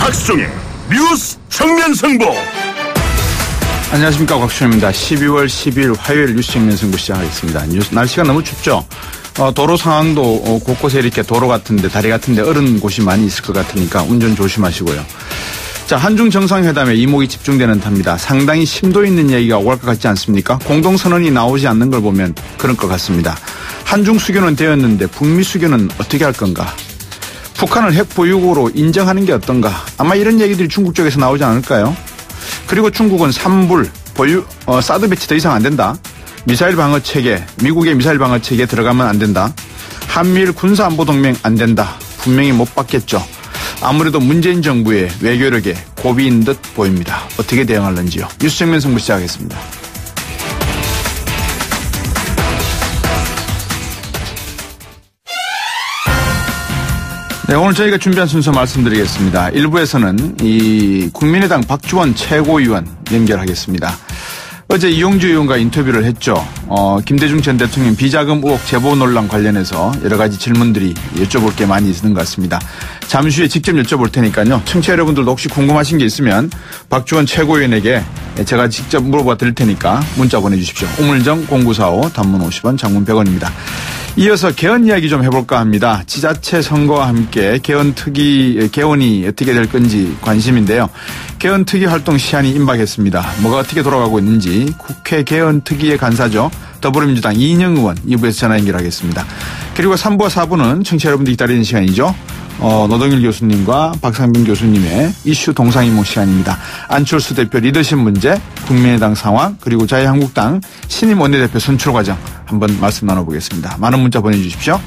박수종의 뉴스 정면승부. 안녕하십니까, 곽수종입니다. 12월 10일 화요일 뉴스 정면승부 시작하겠습니다. 날씨가 너무 춥죠. 도로 상황도 곳곳에 이렇게 도로 같은데, 다리 같은데 얼은 곳이 많이 있을 것 같으니까 운전 조심하시고요. 자, 한중 정상회담에 이목이 집중되는 탑니다. 상당히 심도 있는 얘기가 오갈 것 같지 않습니까? 공동선언이 나오지 않는 걸 보면 그런 것 같습니다. 한중 수교는 되었는데 북미 수교는 어떻게 할 건가? 북한을 핵 보유국으로 인정하는 게 어떤가? 아마 이런 얘기들이 중국 쪽에서 나오지 않을까요? 그리고 중국은 산불, 사드 배치 더 이상 안 된다. 미사일 방어 체계, 미국의 미사일 방어 체계에 들어가면 안 된다. 한미일 군사안보동맹 안 된다. 분명히 못 받겠죠. 아무래도 문재인 정부의 외교력에 고비인 듯 보입니다. 어떻게 대응할는지요. 뉴스 정면 승부 시작하겠습니다. 네, 오늘 저희가 준비한 순서 말씀드리겠습니다. 1부에서는 이 국민의당 박주원 최고위원 연결하겠습니다. 어제 이용주 의원과 인터뷰를 했죠. 김대중 전 대통령 비자금 의혹 제보 논란 관련해서 여러 가지 질문들이 여쭤볼 게 많이 있는 것 같습니다. 잠시 후에 직접 여쭤볼 테니까요. 청취자 여러분들도 혹시 궁금하신 게 있으면 박주원 최고위원에게 제가 직접 물어봐 드릴 테니까 문자 보내주십시오. 우물정 0945 단문 50원 장문 100원입니다. 이어서 개헌 이야기 좀 해볼까 합니다. 지자체 선거와 함께 개헌이 어떻게 될 건지 관심인데요. 개헌 특위 활동 시한이 임박했습니다. 뭐가 어떻게 돌아가고 있는지 국회 개헌 특위의 간사죠. 더불어민주당 이인영 의원 2부에서 전화 연결하겠습니다. 그리고 3부와 4부는 청취자 여러분들 기다리는 시간이죠. 노동일 교수님과 박상빈 교수님의 이슈 동상이몽 시간입니다. 안철수 대표 리더십 문제, 국민의당 상황, 그리고 자유한국당 신임 원내대표 선출 과정 한번 말씀 나눠보겠습니다. 많은 문자 보내주십시오.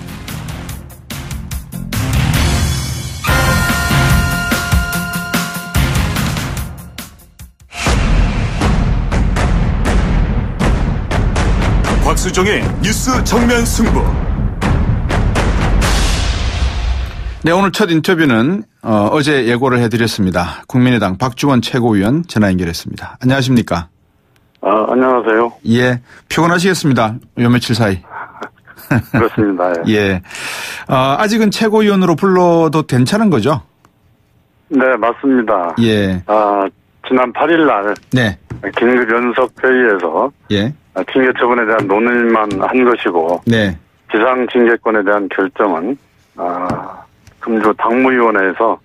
박수종의 뉴스 정면 승부. 네, 오늘 첫 인터뷰는 어제 예고를 해드렸습니다. 국민의당 박주원 최고위원 전화 연결했습니다. 안녕하십니까? 안녕하세요. 예, 피곤하시겠습니다. 요 며칠 사이. 그렇습니다. 예. 예. 아직은 최고위원으로 불러도 괜찮은 거죠? 네, 맞습니다. 예. 지난 8일 날. 네. 긴급 연석회의에서. 예. 징계 처분에 대한 논의만 한 것이고. 네. 비상징계권에 대한 결정은, 금주 당무위원회에서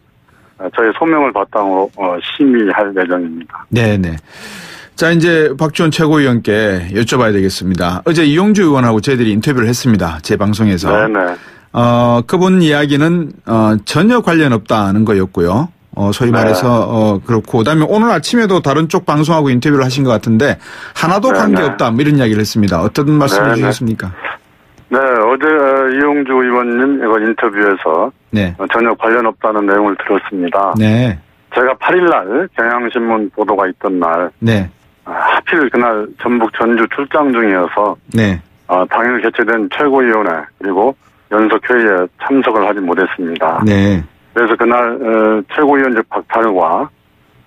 저희 소명을 바탕으로 심의할 예정입니다. 네네. 자, 이제 박주원 최고위원께 여쭤봐야 되겠습니다. 어제 이용주 의원하고 저희들이 인터뷰를 했습니다. 제 방송에서. 네네. 그분 이야기는 전혀 관련 없다는 거였고요. 소위 말해서 그렇고, 그다음에 오늘 아침에도 다른 쪽 방송하고 인터뷰를 하신 것 같은데 하나도 관계없다 뭐 이런 이야기를 했습니다. 어떤 말씀을 주셨습니까? 네, 어제 이용주 의원님 이거 인터뷰에서 네. 전혀 관련 없다는 내용을 들었습니다. 네. 제가 8일 날 경향신문 보도가 있던 날, 네. 하필 그날 전북 전주 출장 중이어서 네. 당일 개최된 최고위원회 그리고 연석회의에 참석을 하지 못했습니다. 네. 그래서 그날 최고위원직 박탈과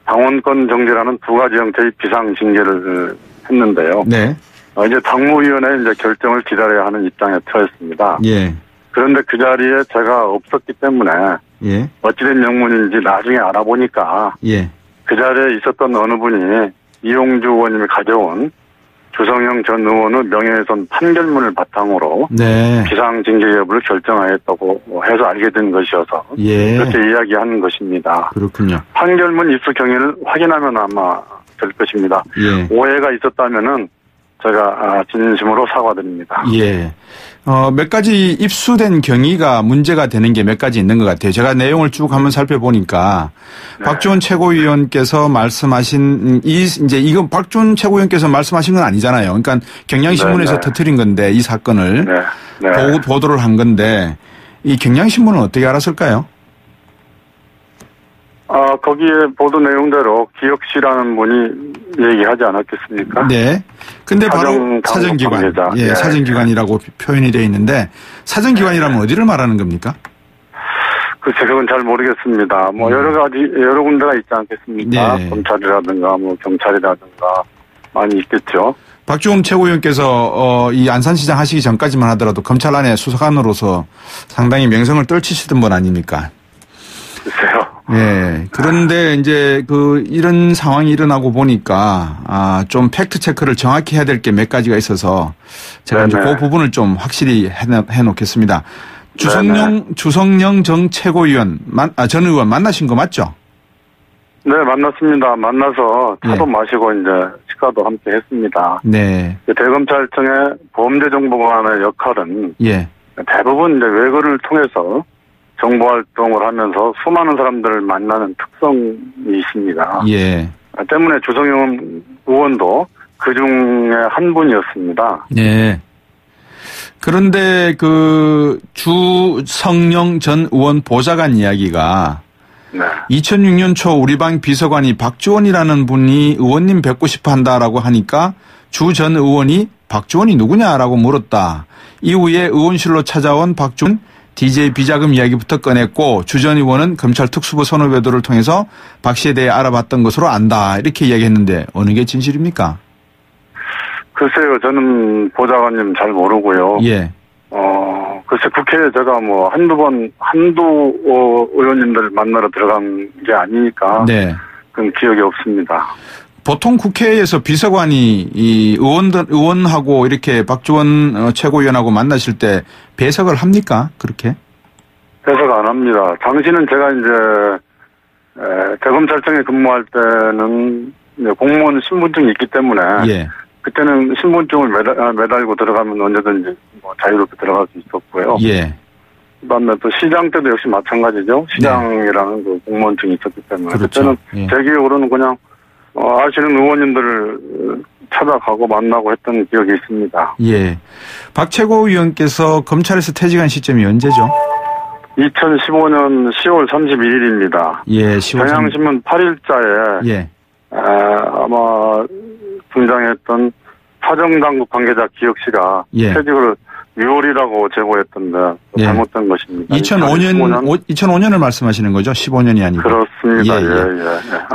당원권 정지라는 두 가지 형태의 비상징계를 했는데요. 네. 이제 당무위원회 이제 결정을 기다려야 하는 입장에 처했습니다. 예. 그런데 그 자리에 제가 없었기 때문에 예. 어찌된 명문인지 나중에 알아보니까 예. 그 자리에 있었던 어느 분이 이용주 의원님이 가져온 주성영 전 의원의 명예훼손 판결문을 바탕으로 네. 비상징계 여부를 결정하였다고 해서 알게 된 것이어서 예. 그렇게 이야기하는 것입니다. 그렇군요. 판결문 입수 경위를 확인하면 아마 될 것입니다. 예. 오해가 있었다면은 제가 진심으로 사과드립니다. 예. 몇 가지 입수된 경위가 문제가 되는 게 몇 가지 있는 것 같아요. 제가 내용을 쭉 한번 살펴보니까 네. 박주원 최고위원께서 말씀하신 이건 박주원 최고위원께서 말씀하신 건 아니잖아요. 그러니까 경향신문에서 터뜨린 건데 이 사건을 네. 네. 보도를 한 건데 이 경향신문은 어떻게 알았을까요? 거기에 보도 내용대로 기혁 씨라는 분이 얘기하지 않았겠습니까? 네. 근데 바로 사정기관. 예, 네. 사정기관이라고 표현이 되어 있는데 사정기관이라면 어디를 말하는 겁니까? 글쎄, 그건 잘 모르겠습니다. 뭐, 여러 군데가 있지 않겠습니까? 네. 검찰이라든가, 경찰이라든가, 많이 있겠죠. 박주원 최고위원께서, 이 안산시장 하시기 전까지만 하더라도 검찰 안에 수사관으로서 상당히 명성을 떨치시던 분 아닙니까? 글쎄요. 예. 그런데 이제 이런 상황이 일어나고 보니까 좀 팩트 체크를 정확히 해야 될 게 몇 가지가 있어서 제가 이제 그 부분을 좀 확실히 해 놓겠습니다. 주성영 정 최고위원 전 의원 만나신 거 맞죠? 네, 만났습니다. 만나서 차도 마시고 이제 식사도 함께 했습니다. 네. 대검찰청의 범죄정보관의 역할은 대부분 이제 외거를 통해서 정보 활동을 하면서 수많은 사람들을 만나는 특성이 있습니다. 예. 때문에 주성영 의원도 그 중에 한 분이었습니다. 네. 그런데 주성영 전 의원 보좌관 이야기가 2006년 초 우리 방 비서관이 박주원이라는 분이 의원님 뵙고 싶어 한다라고 하니까 주 전 의원이 박주원이 누구냐라고 물었다. 이후에 의원실로 찾아온 박주원 DJ 비자금 이야기부터 꺼냈고 주 전 의원은 검찰 특수부 선후배들을 통해서 박 씨에 대해 알아봤던 것으로 안다. 이렇게 이야기했는데 어느 게 진실입니까? 글쎄요. 저는 보좌관님 잘 모르고요. 예. 글쎄 국회에 제가 한두 의원님들 만나러 들어간 게 아니니까. 네. 그건 기억이 없습니다. 보통 국회에서 비서관이 의원하고 이렇게 박주원 최고위원하고 만나실 때 배석을 합니까? 그렇게? 배석 안 합니다. 당시는 제가 이제 대검찰청에 근무할 때는 공무원 신분증이 있기 때문에 그때는 신분증을 매달고 들어가면 언제든지 자유롭게 들어갈 수 있었고요. 그다음에 또 시장 때도 역시 마찬가지죠. 시장이라는 그 공무원증이 있었기 때문에 그때는 제 기억으로는 그냥 아시는 의원님들을 찾아가고 만나고 했던 기억이 있습니다. 예. 박 최고위원께서 검찰에서 퇴직한 시점이 언제죠? 2015년 10월 31일입니다. 예, 10월 경향신문 8일자에 아마 등장했던 사정당국 관계자 기혁 씨가 퇴직을 6월이라고 제보했던데 잘못된 것입니다. 2005년을 말씀하시는 거죠? 15년이 아니고. 그렇습니다.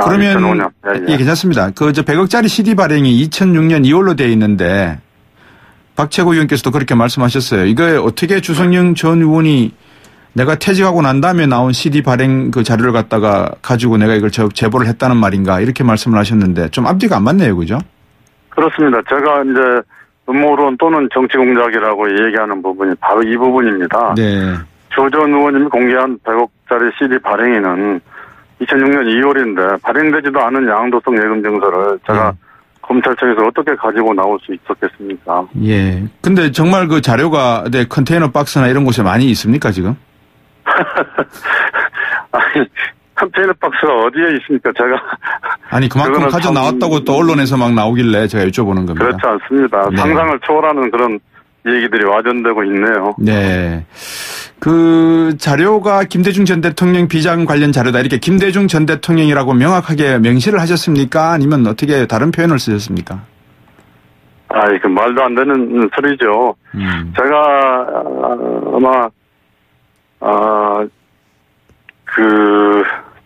그러면 2005년. 괜찮습니다. 저 100억짜리 CD 발행이 2006년 2월로 되어 있는데 박 최고위원께서도 그렇게 말씀하셨어요. 이거 어떻게 주성영 전 의원이 내가 퇴직하고 난 다음에 나온 CD 발행 그 자료를 가지고 내가 이걸 제보를 했다는 말인가 이렇게 말씀을 하셨는데 좀 앞뒤가 안 맞네요. 그죠? 그렇습니다. 제가 이제 음모론 또는 정치 공작이라고 얘기하는 부분이 바로 이 부분입니다. 네. 조 전 의원님이 공개한 100억짜리 CD 발행인은 2006년 2월인데 발행되지도 않은 양도성 예금 증서를 제가 검찰청에서 어떻게 가지고 나올 수 있었겠습니까? 예. 근데 정말 그 자료가 컨테이너 박스나 이런 곳에 많이 있습니까, 지금? 아니, 컨테이너 박스가 어디에 있습니까? 제가. 아니, 그만큼 가져 나왔다고 또 언론에서 막 나오길래 제가 여쭤보는 겁니다. 그렇지 않습니다. 상상을 초월하는 그런 얘기들이 와전되고 있네요. 네. 그 자료가 김대중 전 대통령 비자금 관련 자료다. 이렇게 김대중 전 대통령이라고 명확하게 명시를 하셨습니까? 아니면 어떻게 다른 표현을 쓰셨습니까? 그 말도 안 되는 소리죠. 제가 아마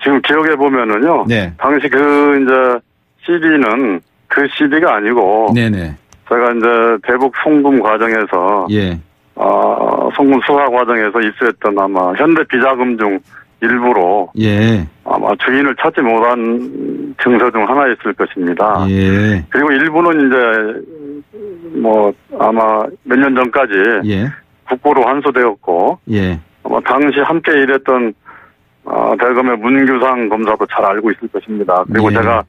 지금 기억해 보면은요. 당시 이제 CD는 그 CD가 아니고. 네네. 제가 이제 대북 송금 과정에서. 송금 수사 과정에서 입수했던 아마 현대 비자금 중 일부로. 아마 주인을 찾지 못한 증서 중 하나였을 것입니다. 그리고 일부는 이제 아마 몇 년 전까지. 국고로 환수되었고. 아마 당시 함께 일했던 대검의 문규상 검사도 잘 알고 있을 것입니다. 그리고 제가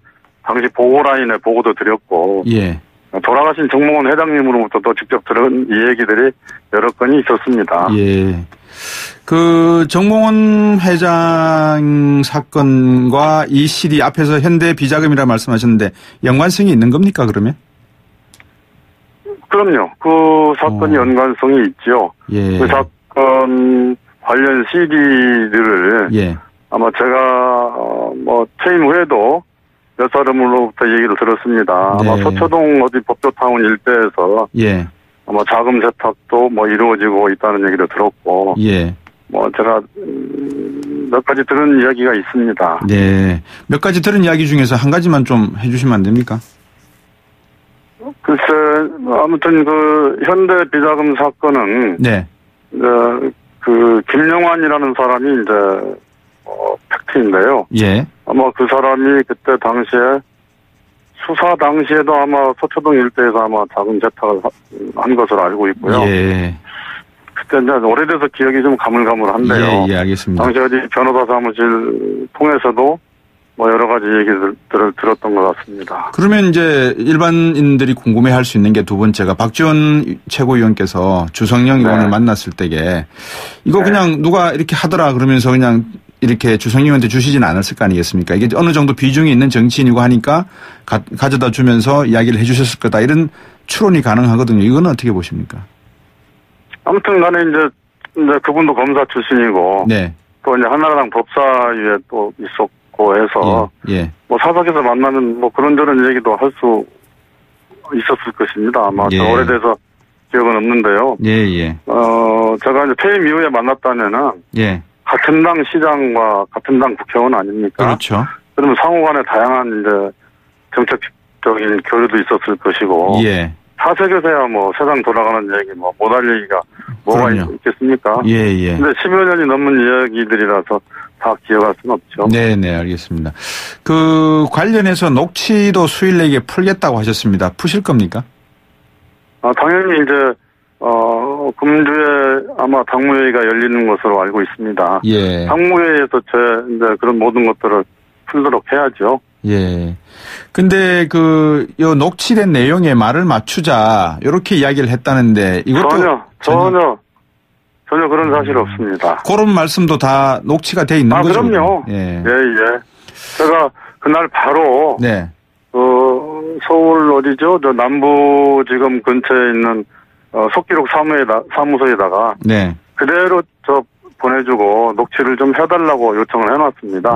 당시 보고라인에 보고도 드렸고. 돌아가신 정몽원 회장님으로부터도 직접 들은 이 얘기들이 여러 건이 있었습니다. 그 정몽원 회장 사건과 이 CD 앞에서 현대 비자금이라 말씀하셨는데 연관성이 있는 겁니까, 그러면? 그럼요. 그 사건이 연관성이 있죠. 그 사건 관련 CD들을 아마 제가 퇴임 후에도 몇 사람으로부터 얘기를 들었습니다. 아마 서초동 어디 법조타운 일대에서 아마 자금 세탁도 이루어지고 있다는 얘기를 들었고 제가 몇 가지 들은 이야기가 있습니다. 네. 몇 가지 들은 이야기 중에서 한 가지만 좀 해주시면 안 됩니까? 글쎄, 아무튼 현대 비자금 사건은 김영환이라는 사람이 이제 팩트인데요. 예. 아마 그 사람이 그때 당시에 수사 당시에도 아마 서초동 일대에서 아마 작은 재탁을 한 것으로 알고 있고요. 예. 그때 이제 오래돼서 기억이 좀 가물가물한데요. 예, 알겠습니다. 당시 어디 변호사 사무실 통해서도 뭐 여러 가지 얘기들을 들었던 것 같습니다. 그러면 이제 일반인들이 궁금해할 수 있는 게 두 번째가 박지원 최고위원께서 주성영 의원을 만났을 때에 이거 그냥 누가 이렇게 하더라 그러면서 그냥 이렇게 주성영 의원한테 주시지는 않았을 거 아니겠습니까? 이게 어느 정도 비중이 있는 정치인이고 하니까 가져다 주면서 이야기를 해 주셨을 거다 이런 추론이 가능하거든요. 이거는 어떻게 보십니까? 아무튼 간에 이제 그분도 검사 출신이고 또 이제 한나라당 법사위에 또 있었고 해서 뭐 사석에서 만나면 뭐 그런저런 얘기도 할 수 있었을 것입니다. 아마 오래돼서 기억은 없는데요. 제가 이제 퇴임 이후에 만났다면은 같은 당 시장과 같은 당 국회의원 아닙니까? 그렇죠. 그러면 상호간에 다양한 이제 정책적인 교류도 있었을 것이고. 사석에서야 뭐 세상 돌아가는 얘기 뭐 못할 얘기가 뭐가 있겠습니까? 근데 10여 년이 넘은 이야기들이라서 다 기억할 수는 없죠. 네네, 알겠습니다. 그 관련해서 녹취도 수일 내에 풀겠다고 하셨습니다. 푸실 겁니까? 당연히 이제 금주에 아마 당무회의가 열리는 것으로 알고 있습니다. 당무회의에서 이제 그런 모든 것들을 풀도록 해야죠. 근데 요 녹취된 내용에 말을 맞추자, 요렇게 이야기를 했다는데, 이것도. 전혀 그런 사실 없습니다. 그런 말씀도 다 녹취가 돼 있는 거죠? 그럼요. 제가 그날 바로. 서울 어디죠? 저 남부지검 근처에 있는, 속기록 사무소에다가. 그대로 보내주고 녹취를 좀 해달라고 요청을 해놨습니다.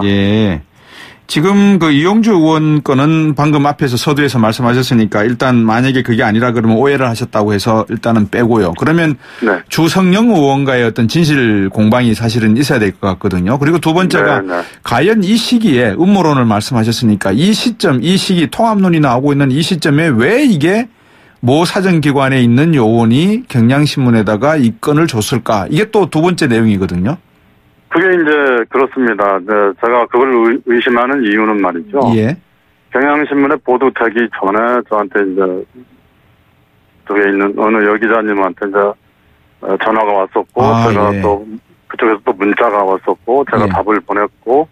지금 그 이용주 의원 거는 방금 앞에서 서두에서 말씀하셨으니까 일단 만약에 그게 아니라 그러면 오해를 하셨다고 해서 일단은 빼고요. 그러면 주성영 의원과의 어떤 진실 공방이 사실은 있어야 될 것 같거든요. 그리고 두 번째가 과연 이 시기에 음모론을 말씀하셨으니까 이 시기 통합론이 나오고 있는 이 시점에 왜 이게 모 사정기관에 있는 요원이 경향신문에다가 이 건을 줬을까? 이게 또 두 번째 내용이거든요. 그게 이제 그렇습니다. 제가 그걸 의심하는 이유는 말이죠. 경향신문에 보도되기 전에 저한테 이제 쪽에 있는 어느 여기자님한테 이제 전화가 왔었고, 제가 또 그쪽에서 또 문자가 왔었고, 제가 답을 보냈고,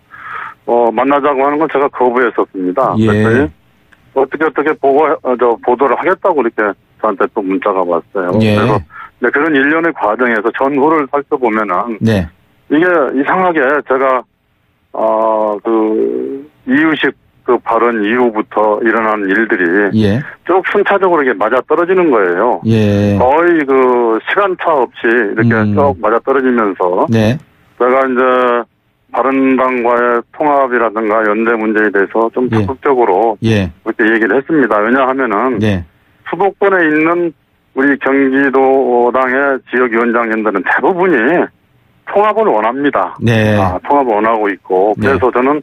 만나자고 하는 건 제가 거부했었습니다. 그랬더니 어떻게 보도를 하겠다고 이렇게 저한테 또 문자가 왔어요. 그래서 그런 일련의 과정에서 전후를 살펴보면은 이게 이상하게 제가 이유식 그 발언 이후부터 일어난 일들이 쭉 순차적으로 이게 맞아 떨어지는 거예요. 거의 그 시간차 없이 이렇게 쭉 맞아 떨어지면서 제가 이제 바른당과의 통합이라든가 연대 문제에 대해서 좀 적극적으로 그렇게 얘기를 했습니다. 왜냐하면은 수도권에 있는 우리 경기도당의 지역위원장님들은 대부분이 통합을 원합니다. 통합을 원하고 있고 그래서 저는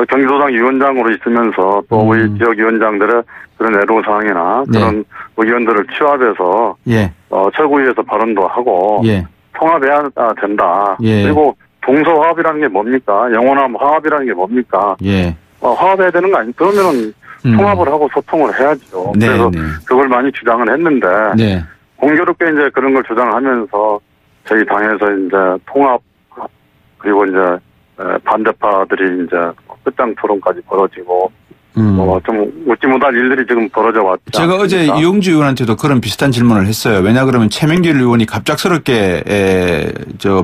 경기도당 위원장으로 있으면서 또 우리 지역위원장들의 그런 애로사항이나 그런 의견들을 취합해서 최고위에서 발언도 하고 통합해야 된다. 그리고 동서화합이라는 게 뭡니까? 영원한 화합이라는 게 뭡니까? 화합해야 되는 거 아닙니까? 그러면은 통합을 하고 소통을 해야죠. 그래서 그걸 많이 주장을 했는데 공교롭게 이제 그런 걸 주장하면서 저희 당에서 이제 통합 그리고 이제 반대파들이 이제 끝장 토론까지 벌어지고 좀 웃지 못할 일들이 지금 벌어져 왔죠. 제가 어제 이용주 의원한테도 그런 비슷한 질문을 했어요. 왜냐 그러면 최명길 의원이 갑작스럽게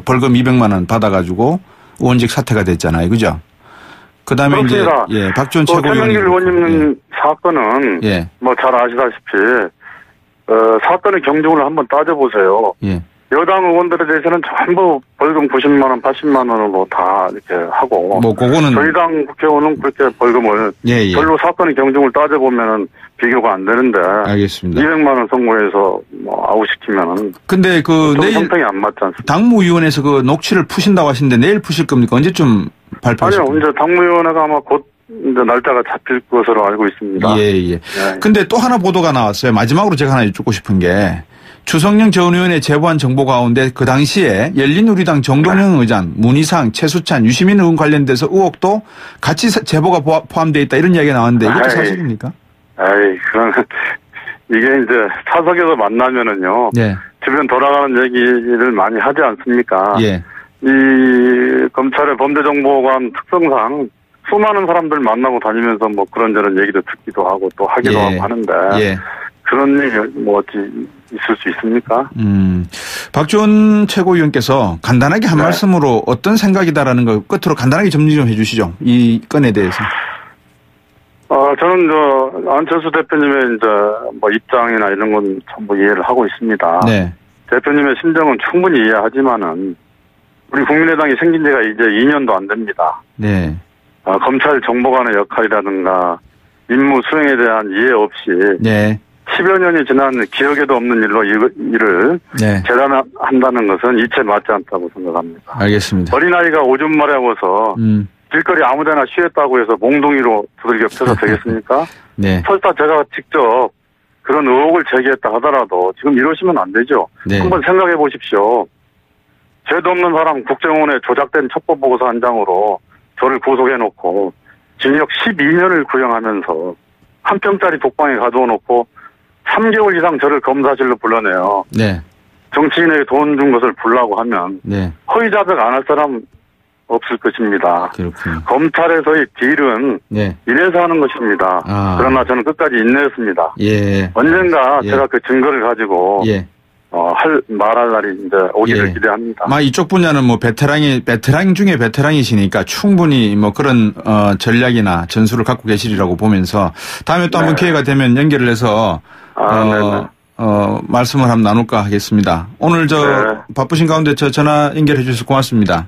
벌금 200만 원 받아가지고 의원직 사퇴가 됐잖아요, 그죠? 그다음에 그렇습니다. 이제 박지원 최고위원 최명길 의원님 사건은 뭐 잘 아시다시피 사건의 경중을 한번 따져보세요. 여당 의원들에 대해서는 전부 벌금 90만 원, 80만 원으로 다 이렇게 하고. 뭐, 그거는. 저희 당 국회의원은 그렇게 벌금을. 별로 사건의 경중을 따져보면은 비교가 안 되는데. 알겠습니다. 200만 원 선고해서 뭐 아웃시키면은. 근데 내일. 형평이 안 맞지 않습니까? 당무위원회에서 그 녹취를 푸신다고 하시는데 내일 푸실 겁니까? 언제쯤 발표하실 겁니까? 아니요, 이제 당무위원회가 아마 곧 이제 날짜가 잡힐 것으로 알고 있습니다. 근데 또 하나 보도가 나왔어요. 마지막으로 제가 하나 여쭙고 싶은 게. 추성령 전 의원의 제보한 정보 가운데 그 당시에 열린우리당 정동영 의장, 문희상, 최수찬, 유시민 의원 관련돼서 의혹도 같이 제보가 포함되어 있다 이런 이야기가 나왔는데 이것도 사실입니까? 그러면 이게 이제 사석에서 만나면은요. 네. 주변 돌아가는 얘기를 많이 하지 않습니까? 예. 이 검찰의 범죄정보관 특성상 수많은 사람들 만나고 다니면서 뭐 그런저런 얘기도 듣기도 하고 또 하기도 하고 하는데 그런 일이 뭐 어찌 있을 수 있습니까? 박지원 최고위원께서 간단하게 한 말씀으로 어떤 생각이다라는 걸 끝으로 간단하게 정리 좀 해주시죠. 이 건에 대해서. 저는 안철수 대표님의 이제 뭐 입장이나 이런 건 전부 이해를 하고 있습니다. 네. 대표님의 심정은 충분히 이해하지만은 우리 국민의당이 생긴 지가 이제 2년도 안 됩니다. 네. 검찰 정보관의 역할이라든가 임무 수행에 대한 이해 없이 네. 10여 년이 지난 기억에도 없는 일로 일을 네. 재단한다는 것은 이체 맞지 않다고 생각합니다. 알겠습니다. 어린아이가 오줌 마려워서 길거리 아무데나 쉬었다고 해서 몽둥이로 두들겨 펴서 되겠습니까? 네. 설사 제가 직접 그런 의혹을 제기했다 하더라도 지금 이러시면 안 되죠. 네. 한번 생각해 보십시오. 죄도 없는 사람 국정원에 조작된 첩보보고서 한 장으로 저를 구속해놓고 징역 12년을 구형하면서 한 평짜리 독방에 가두어놓고 3개월 이상 저를 검사실로 불러내요. 네. 정치인에게 돈 준 것을 불라고 하면 네. 허위자백 안 할 사람 없을 것입니다. 그렇군요. 검찰에서의 딜은 네. 이래서 하는 것입니다. 그러나 저는 끝까지 인내했습니다. 예. 언젠가 제가 그 증거를 가지고 말할 날이 이제 오기를 기대합니다. 이쪽 분야는 뭐 베테랑 중에 베테랑이시니까 충분히 뭐 그런 전략이나 전술을 갖고 계시리라고 보면서 다음에 또 한번 기회가 되면 연결을 해서 말씀을 한번 나눌까 하겠습니다. 오늘 바쁘신 가운데 전화 연결해 주셔서 고맙습니다.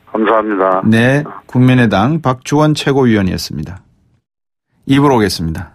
감사합니다. 네, 국민의당 박주원 최고위원이었습니다. 입으로 오겠습니다.